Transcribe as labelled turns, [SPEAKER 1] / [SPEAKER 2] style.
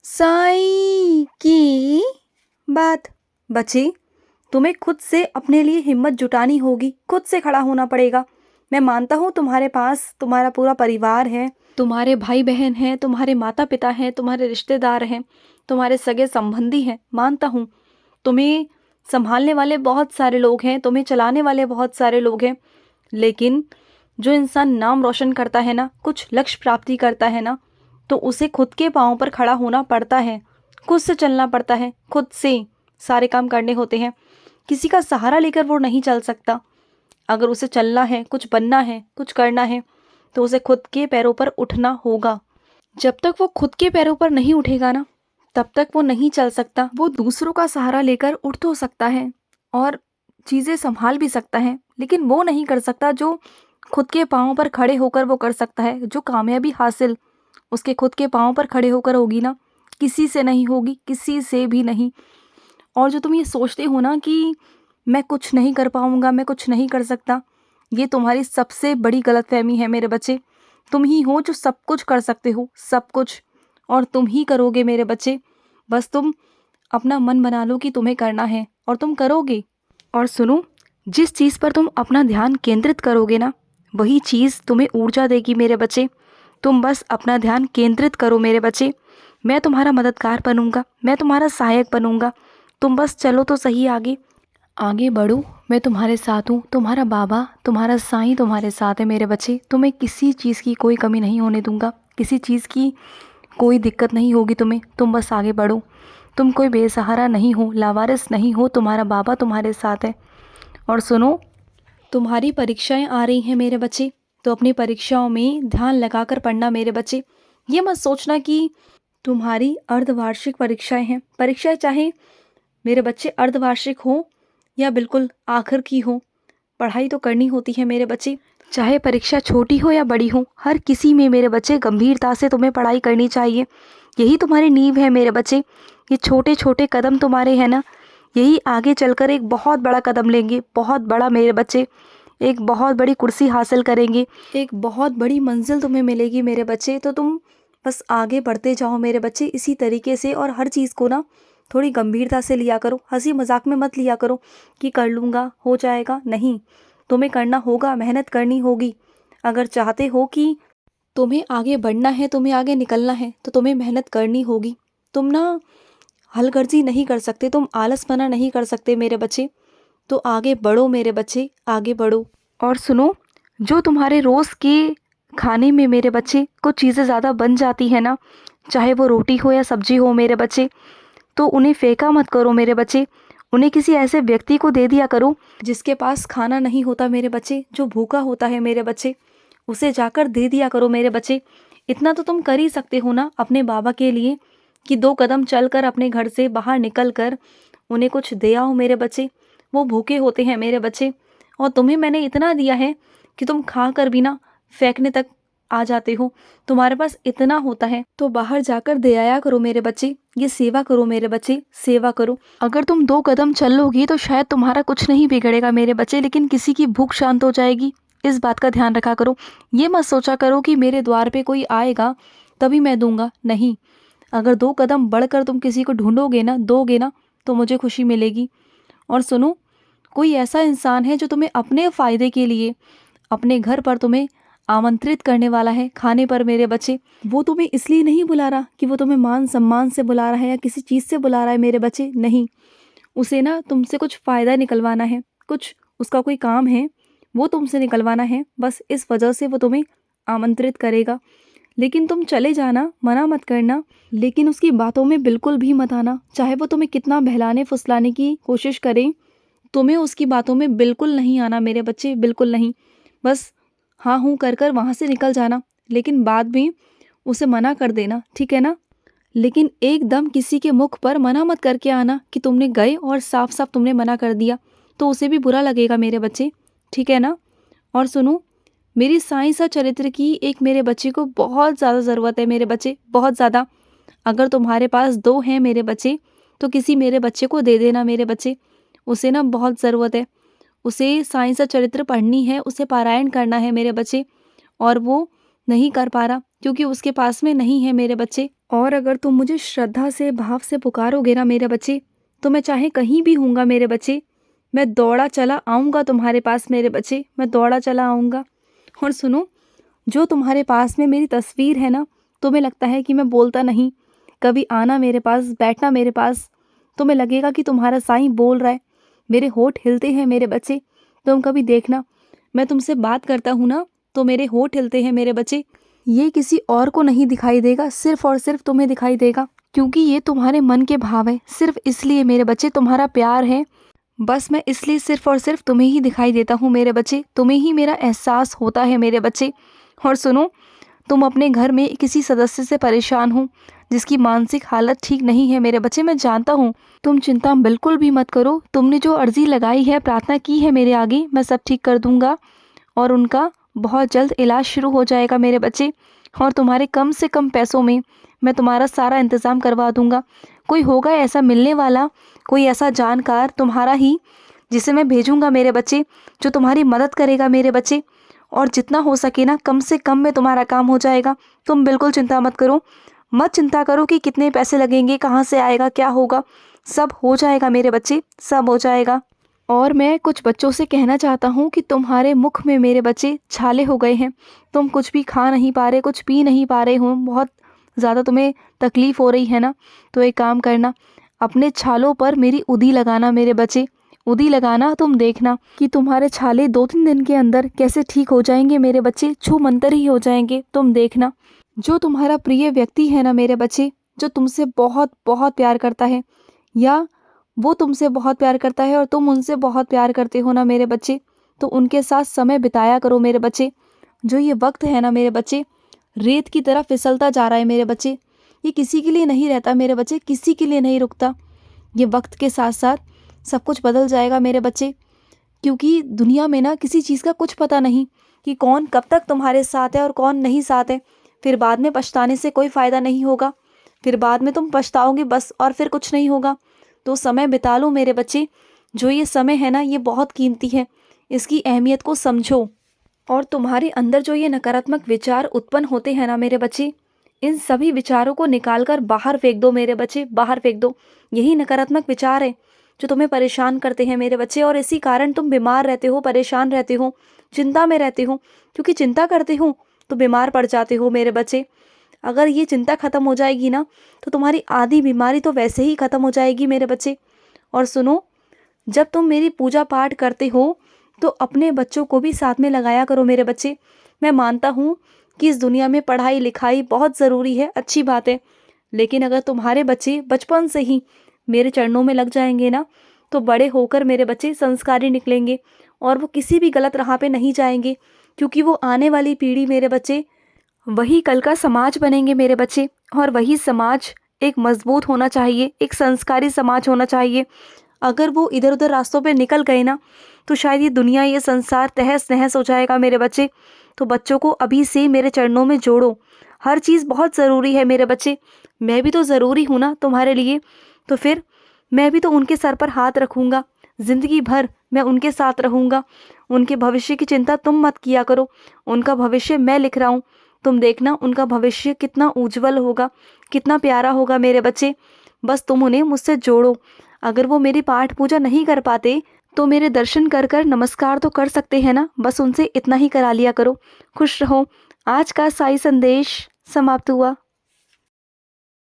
[SPEAKER 1] साईं की बात। बच्चे, तुम्हें खुद से अपने लिए हिम्मत जुटानी होगी, खुद से खड़ा होना पड़ेगा। मैं मानता हूँ तुम्हारे पास तुम्हारा पूरा परिवार है, तुम्हारे भाई बहन हैं, तुम्हारे माता पिता हैं, तुम्हारे रिश्तेदार हैं, तुम्हारे सगे संबंधी हैं। मानता हूँ तुम्हें संभालने वाले बहुत सारे लोग हैं, तुम्हें चलाने वाले बहुत सारे लोग हैं। लेकिन जो इंसान नाम रोशन करता है ना, कुछ लक्ष्य प्राप्ति करता है ना, तो उसे खुद के पाँव पर खड़ा होना पड़ता है, खुद से चलना पड़ता है, खुद से सारे काम करने होते हैं। किसी का सहारा लेकर वो नहीं चल सकता। अगर उसे चलना है, कुछ बनना है, कुछ करना है, तो उसे खुद के पैरों पर उठना होगा। जब तक वो खुद के पैरों पर नहीं उठेगा ना, तब तक वो नहीं चल सकता। वो दूसरों का सहारा लेकर उठ तो सकता है और चीज़ें संभाल भी सकता है, लेकिन वो नहीं कर सकता जो खुद के पाँव पर खड़े होकर वो कर सकता है। जो कामयाबी हासिल उसके खुद के पाँव पर खड़े होकर होगी ना, किसी से नहीं होगी, किसी से भी नहीं। और जो तुम ये सोचते हो ना कि मैं कुछ नहीं कर पाऊँगा, मैं कुछ नहीं कर सकता, ये तुम्हारी सबसे बड़ी गलतफहमी है मेरे बच्चे। तुम ही हो जो सब कुछ कर सकते हो, सब कुछ, और तुम ही करोगे मेरे बच्चे। बस तुम अपना मन बना लो कि तुम्हें करना है और तुम करोगे। और सुनो, जिस चीज़ पर तुम अपना ध्यान केंद्रित करोगे ना, वही चीज़ तुम्हें ऊर्जा देगी मेरे बच्चे। तुम बस अपना ध्यान केंद्रित करो मेरे बच्चे। मैं तुम्हारा मददगार बनूंगा, मैं तुम्हारा सहायक बनूंगा। तुम बस चलो तो सही आगे, आगे बढ़ो। मैं तुम्हारे साथ हूँ, तुम्हारा बाबा, तुम्हारा साईं तुम्हारे साथ है मेरे बच्चे। तुम्हें किसी चीज़ की कोई कमी नहीं होने दूंगा, किसी चीज़ की कोई दिक्कत नहीं होगी तुम्हें। तुम बस आगे बढ़ो। तुम कोई बेसहारा नहीं हो, लावारिस नहीं हो, तुम्हारा बाबा तुम्हारे साथ है। और सुनो, तुम्हारी परीक्षाएं आ रही हैं मेरे बच्चे, तो अपनी परीक्षाओं में ध्यान लगाकर पढ़ना मेरे बच्चे। ये मत सोचना कि तुम्हारी अर्धवार्षिक परीक्षाएं हैं। परीक्षाएं चाहे मेरे बच्चे अर्धवार्षिक हो या बिल्कुल आखिर की हो, पढ़ाई तो करनी होती है मेरे बच्चे। चाहे परीक्षा छोटी हो या बड़ी हो, हर किसी में मेरे बच्चे गंभीरता से तुम्हें पढ़ाई करनी चाहिए। यही तुम्हारी नींव है मेरे बच्चे। ये छोटे छोटे कदम तुम्हारे हैं ना, यही आगे चलकर एक बहुत बड़ा कदम लेंगे, बहुत बड़ा मेरे बच्चे। एक बहुत बड़ी कुर्सी हासिल करेंगे, एक बहुत बड़ी मंजिल तुम्हें मिलेगी मेरे बच्चे। तो तुम बस आगे बढ़ते जाओ मेरे बच्चे इसी तरीके से। और हर चीज़ को ना थोड़ी गंभीरता से लिया करो, हंसी मजाक में मत लिया करो कि कर लूँगा, हो जाएगा। नहीं, तुम्हें करना होगा, मेहनत करनी होगी। अगर चाहते हो कि तुम्हें आगे बढ़ना है, तुम्हें आगे निकलना है, तो तुम्हें मेहनत करनी होगी। तुम ना हलगर्जी नहीं कर सकते, तुम आलसपना नहीं कर सकते मेरे बच्चे। तो आगे बढ़ो मेरे बच्चे, आगे बढ़ो। और सुनो, जो तुम्हारे रोज़ के खाने में मेरे बच्चे कुछ चीज़ें ज़्यादा बन जाती है ना, चाहे वो रोटी हो या सब्जी हो मेरे बच्चे, तो उन्हें फेंका मत करो मेरे बच्चे। उन्हें किसी ऐसे व्यक्ति को दे दिया करो जिसके पास खाना नहीं होता मेरे बच्चे, जो भूखा होता है मेरे बच्चे, उसे जाकर दे दिया करो मेरे बच्चे। इतना तो तुम कर ही सकते हो ना अपने बाबा के लिए, कि 2 कदम चलकर अपने घर से बाहर निकल कर उन्हें कुछ दे आओ मेरे बच्चे। वो भूखे होते हैं मेरे बच्चे, और तुम्हें मैंने इतना दिया है कि तुम खा कर भी ना फेंकने तक आ जाते हो। तुम्हारे पास इतना होता है तो बाहर जाकर दे आया करो मेरे बच्चे। ये सेवा करो मेरे बच्चे, सेवा करो। अगर तुम 2 कदम चल लोगी तो शायद तुम्हारा कुछ नहीं बिगड़ेगा मेरे बच्चे, लेकिन किसी की भूख शांत हो जाएगी। इस बात का ध्यान रखा करो। ये मत सोचा करो कि मेरे द्वार पे कोई आएगा तभी मैं दूंगा। नहीं, अगर 2 कदम बढ़कर तुम किसी को ढूंढोगे ना, दोगे ना, तो मुझे खुशी मिलेगी। और सुनो, कोई ऐसा इंसान है जो तुम्हें अपने फ़ायदे के लिए अपने घर पर तुम्हें आमंत्रित करने वाला है खाने पर मेरे बच्चे। वो तुम्हें इसलिए नहीं बुला रहा कि वो तुम्हें मान सम्मान से बुला रहा है या किसी चीज़ से बुला रहा है मेरे बच्चे। नहीं, उसे ना तुमसे कुछ फ़ायदा निकलवाना है, कुछ उसका कोई काम है, वो तुमसे निकलवाना है। बस इस वजह से वो तुम्हें आमंत्रित करेगा। लेकिन तुम चले जाना, मना मत करना, लेकिन उसकी बातों में बिल्कुल भी मत आना। चाहे वो तुम्हें कितना बहलाने फुसलाने की कोशिश करें, तुम्हें उसकी बातों में बिल्कुल नहीं आना मेरे बच्चे, बिल्कुल नहीं। बस हाँ हूँ कर कर वहाँ से निकल जाना, लेकिन बाद में उसे मना कर देना, ठीक है ना। लेकिन एकदम किसी के मुख पर मना मत करके आना कि तुमने गए और साफ साफ तुमने मना कर दिया, तो उसे भी बुरा लगेगा मेरे बच्चे, ठीक है ना। और सुनो, मेरी साईं सा चरित्र की एक मेरे बच्चे को बहुत ज़्यादा ज़रूरत है मेरे बच्चे, बहुत ज़्यादा। अगर तुम्हारे पास 2 हैं मेरे बच्चे, तो किसी मेरे बच्चे को दे देना मेरे बच्चे। उसे ना बहुत ज़रूरत है, उसे साईं सा चरित्र पढ़नी है, उसे पारायण करना है मेरे बच्चे, और वो नहीं कर पा रहा। क्योंकि उसके पास में नहीं है मेरे बच्चे। और अगर तुम मुझे श्रद्धा से, भाव से पुकारोगे ना मेरे बच्चे, तो मैं चाहे कहीं भी हूँगा मेरे बच्चे, मैं दौड़ा चला आऊँगा तुम्हारे पास मेरे बच्चे, मैं दौड़ा चला आऊँगा। और सुनो, जो तुम्हारे पास में मेरी तस्वीर है ना, तुम्हें लगता है कि मैं बोलता नहीं, कभी आना मेरे पास, बैठना मेरे पास, तुम्हें लगेगा कि तुम्हारा साईं बोल रहा है, मेरे होठ हिलते हैं मेरे बच्चे। तुम कभी देखना, मैं तुमसे बात करता हूँ ना तो मेरे होठ हिलते हैं मेरे बच्चे। ये किसी और को नहीं दिखाई देगा, सिर्फ और सिर्फ तुम्हें दिखाई देगा, क्योंकि ये तुम्हारे मन के भाव है। सिर्फ इसलिए मेरे बच्चे, तुम्हारा प्यार है, बस मैं इसलिए सिर्फ और सिर्फ तुम्हें ही दिखाई देता हूँ मेरे बच्चे, तुम्हें ही मेरा एहसास होता है मेरे बच्चे। और सुनो, तुम अपने घर में किसी सदस्य से परेशान हो जिसकी मानसिक हालत ठीक नहीं है मेरे बच्चे, मैं जानता हूँ। तुम चिंता बिल्कुल भी मत करो, तुमने जो अर्जी लगाई है, प्रार्थना की है मेरे आगे, मैं सब ठीक कर दूंगा और उनका बहुत जल्द इलाज शुरू हो जाएगा मेरे बच्चे। और तुम्हारे कम से कम पैसों में मैं तुम्हारा सारा इंतज़ाम करवा दूंगा। कोई होगा ऐसा मिलने वाला, कोई ऐसा जानकार तुम्हारा ही, जिसे मैं भेजूंगा मेरे बच्चे, जो तुम्हारी मदद करेगा मेरे बच्चे। और जितना हो सके ना, कम से कम में तुम्हारा काम हो जाएगा। तुम बिल्कुल चिंता मत करो, मत चिंता करो कि कितने पैसे लगेंगे, कहाँ से आएगा, क्या होगा, सब हो जाएगा मेरे बच्चे, सब हो जाएगा। और मैं कुछ बच्चों से कहना चाहता हूँ कि तुम्हारे मुख में मेरे बच्चे छाले हो गए हैं, तुम कुछ भी खा नहीं पा रहे, कुछ पी नहीं पा रहे हो, बहुत ज़्यादा तुम्हें तकलीफ़ हो रही है ना, तो एक काम करना, अपने छालों पर मेरी उदी लगाना मेरे बच्चे, उदी लगाना। तुम देखना कि तुम्हारे छाले 2-3 दिन के अंदर कैसे ठीक हो जाएंगे मेरे बच्चे, छू मंतर ही हो जाएंगे, तुम देखना। जो तुम्हारा प्रिय व्यक्ति है ना मेरे बच्चे, जो तुमसे बहुत बहुत प्यार करता है, या वो तुमसे बहुत प्यार करता है और तुम उनसे बहुत प्यार करते हो ना मेरे बच्चे, तो उनके साथ समय बिताया करो मेरे बच्चे। जो ये वक्त है ना मेरे बच्चे, रेत की तरह फिसलता जा रहा है मेरे बच्चे, ये किसी के लिए नहीं रहता मेरे बच्चे, किसी के लिए नहीं रुकता। ये वक्त के साथ साथ सब कुछ बदल जाएगा मेरे बच्चे, क्योंकि दुनिया में ना किसी चीज़ का कुछ पता नहीं कि कौन कब तक तुम्हारे साथ है और कौन नहीं साथ है। फिर बाद में पछताने से कोई फ़ायदा नहीं होगा, फिर बाद में तुम पछताओगे बस, और फिर कुछ नहीं होगा। तो समय बिता लो मेरे बच्चे, जो ये समय है ना, ये बहुत कीमती है, इसकी अहमियत को समझो। और तुम्हारे अंदर जो ये नकारात्मक विचार उत्पन्न होते हैं ना मेरे बच्चे, इन सभी विचारों को निकाल कर बाहर फेंक दो मेरे बच्चे, बाहर फेंक दो। यही नकारात्मक विचार है जो तुम्हें परेशान करते हैं मेरे बच्चे, और इसी कारण तुम बीमार रहते हो, परेशान रहते हो, चिंता में रहते हो, क्योंकि चिंता करते हो तो बीमार पड़ जाते हो मेरे बच्चे। अगर ये चिंता खत्म हो जाएगी ना, तो तुम्हारी आधी बीमारी तो वैसे ही खत्म हो जाएगी मेरे बच्चे। और सुनो, जब तुम मेरी पूजा पाठ करते हो तो अपने बच्चों को भी साथ में लगाया करो मेरे बच्चे। मैं मानता हूँ कि इस दुनिया में पढ़ाई लिखाई बहुत ज़रूरी है, अच्छी बात है, लेकिन अगर तुम्हारे बच्चे बचपन से ही मेरे चरणों में लग जाएंगे ना, तो बड़े होकर मेरे बच्चे संस्कारी निकलेंगे और वो किसी भी गलत राह पे नहीं जाएंगे, क्योंकि वो आने वाली पीढ़ी मेरे बच्चे, वही कल का समाज बनेंगे मेरे बच्चे। और वही समाज एक मजबूत होना चाहिए, एक संस्कारी समाज होना चाहिए। अगर वो इधर उधर रास्तों पे निकल गए ना, तो शायद ये दुनिया, ये संसार तहस नहस हो जाएगा मेरे बच्चे। तो बच्चों को अभी से मेरे चरणों में जोड़ो, हर चीज़ बहुत ज़रूरी है मेरे बच्चे। मैं भी तो ज़रूरी हूँ ना तुम्हारे लिए, तो फिर मैं भी तो उनके सर पर हाथ रखूँगा, ज़िंदगी भर मैं उनके साथ रहूँगा। उनके भविष्य की चिंता तुम मत किया करो, उनका भविष्य मैं लिख रहा हूँ, तुम देखना उनका भविष्य कितना उज्जवल होगा, कितना प्यारा होगा मेरे बच्चे। बस तुम उन्हें मुझसे जोड़ो। अगर वो मेरी पाठ पूजा नहीं कर पाते तो मेरे दर्शन कर कर नमस्कार तो कर सकते हैं ना, बस उनसे इतना ही करा लिया करो। खुश रहो। आज का साई संदेश समाप्त हुआ।